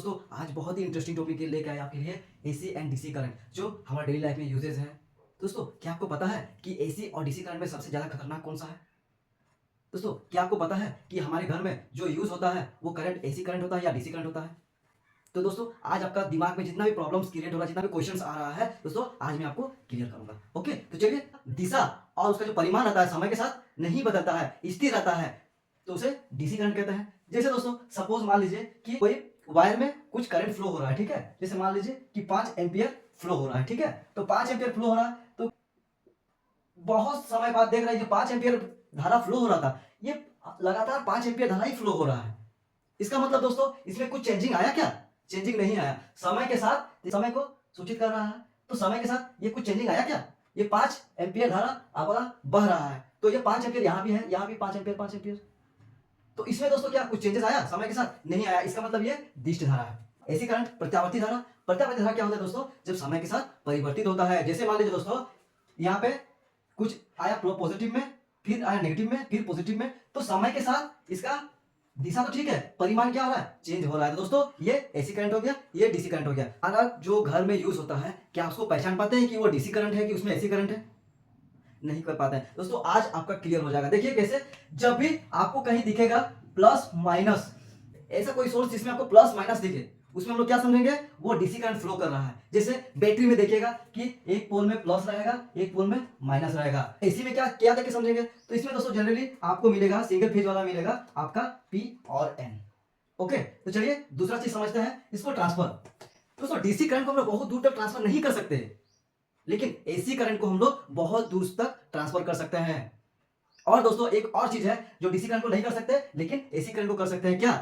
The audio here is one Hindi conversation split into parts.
दोस्तों आज बहुत ही इंटरेस्टिंग टॉपिक लेके आए आपके लिए एसी एंड डीसी करंट जो हमारे डेली लाइफ में यूजेज है। दोस्तों क्या आपको पता है कि एसी और डीसी करंट में सबसे ज़्यादा खतरनाक कौन सा है? दोस्तों क्या आपको पता है कि हमारे घर में जो यूज़ होता है वो करंट एसी करंट होता है या डीसी करंट होता है? तो दोस्तों आज आपका दिमाग में जितना भी प्रॉब्लम्स क्रिएट हो रहा है, जितना भी क्वेश्चंस आ रहा है, दोस्तों आज मैं आपको क्लियर करूंगा। ओके, तो चलिए, दिशा और उसका जो परिमाण रहता है समय के साथ नहीं बदलता है, स्थिर रहता है, तो उसे डीसी करंट कहते हैं। जैसे दोस्तों सपोज मान लीजिए कि कोई वायर में कुछ करंट फ्लो हो रहा है, ठीक है। जैसे मान लीजिए कि 5 एम्पियर फ्लो हो रहा है, ठीक है। तो 5 एम्पियर फ्लो हो रहा है, तो बहुत समय बाद देख रहे हैं जो 5 एम्पियर धारा फ्लो हो रहा था, ये लगातार 5 एम्पियर धारा ही फ्लो हो रहा है। इसका मतलब दोस्तों इसमें कुछ चेंजिंग आया क्या? चेंजिंग नहीं आया। समय के साथ समय को सूचित कर रहा है, तो समय के साथ ये कुछ चेंजिंग आया क्या? ये 5 एम्पियर धारा आपका बह रहा है, तो ये 5 एम्पियर यहाँ भी है, यहाँ भी 5 एम्पियर 5 एम्पियर। तो इसमें दोस्तों क्या कुछ चेंजेस आया? समय के साथ नहीं आया। इसका मतलब ये दिष्ट धारा है। ऐसी करंट प्रत्यावर्ती धारा। प्रत्यावर्ती धारा क्या होता है दोस्तों? जब समय के साथ परिवर्तित होता है। जैसे मान लीजिए दोस्तों यहाँ पे कुछ आया पॉजिटिव में, फिर आया नेगेटिव में, फिर पॉजिटिव में, तो समय के साथ इसका दिशा तो ठीक है, परिमाण क्या हो रहा है? चेंज हो रहा है। तो दोस्तों ये एसी करंट हो गया, ये डीसी करंट हो गया। अगर जो घर में यूज होता है, क्या उसको पहचान पाते हैं कि वो डीसी करंट है कि उसमें एसी करंट है? नहीं कर पाते हैं। दोस्तों आज आपका क्लियर हो जाएगा। देखिए कैसे, जब भी आपको कहीं दिखेगा प्लस माइनस, ऐसा कोई सोर्स जिसमें आपको प्लस माइनस दिखे, उसमें हम लोग क्या समझेंगे? वो डीसी करंट फ्लो कर रहा है। जैसे बैटरी में देखिएगा कि एक पोल में प्लस रहेगा, एक पोल में माइनस रहेगा। एसी में क्या क्या देख के समझेंगे? तो इसमें दोस्तों जनरली आपको मिलेगा सिंगल फेज वाला मिलेगा आपका पी और एन। ओके, तो चलिए दूसरा चीज समझते हैं, इसको ट्रांसफर। दोस्तों डीसी करंट को हम लोग बहुत दूर तक ट्रांसफर नहीं कर सकते, लेकिन एसी करंट को हम लोग बहुत दूर तक ट्रांसफर कर सकते हैं। और दोस्तों एक और चीज है जो डीसी करंट को नहीं कर सकते, लेकिन एसी करंट को कर सकते हैं। क्या?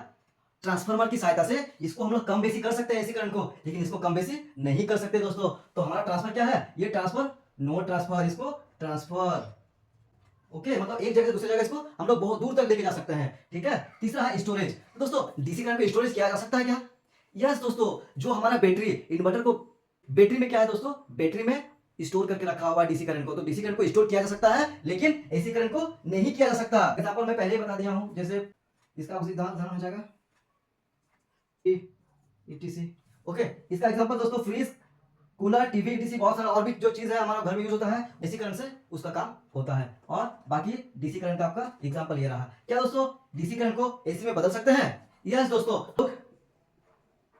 ट्रांसफार्मर की सहायता से इसको हम लोग कम बेसी कर सकते हैं एसी करंट को, लेकिन इसको कम बेसी नहीं कर सकते दोस्तों। तो हमारा ट्रांसफर क्या है? ये ट्रांसफर, नो ट्रांसफर, इसको ट्रांसफर। ओके, मतलब एक जगह से दूसरी जगह इसको हम लोग बहुत दूर तक लेके जा सकते हैं, ठीक है। तीसरा है स्टोरेज। दोस्तों डीसी करंट को स्टोरेज किया जा सकता है क्या? यस दोस्तों, जो हमारा बैटरी इन्वर्टर को, बैटरी में क्या है दोस्तों? बैटरी में स्टोर करके रखा हुआ है डीसी करंट को, तो डीसी करंट को स्टोर किया जा सकता है, लेकिन एसी करंट को नहीं किया जा सकता। एग्जांपल मैं पहले ही बता दिया हूं, जैसे इसका उदाहरण हो जाएगा ईटीसी। ओके, इसका एग्जांपल दोस्तों फ्रिज, कूलर, टीवी, ईटीसी, बहुत सारा और भी जो चीज है हमारा घर में यूज होता है, एसी करंट से उसका काम होता है। और बाकी डीसी करंट का आपका एग्जांपल ये रहा। क्या दोस्तों डीसी करंट को एसी में बदल सकते हैं? यस दोस्तों,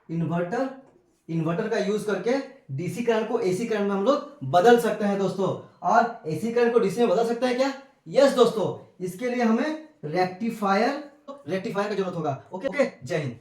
इन्वर्टर का यूज करके डीसी करंट को एसी करंट में हम लोग बदल सकते हैं दोस्तों। और एसी करंट को डीसी में बदल सकते हैं क्या? यस दोस्तों, इसके लिए हमें रेक्टिफायर का जरूरत होगा। ओके, जय हिंद।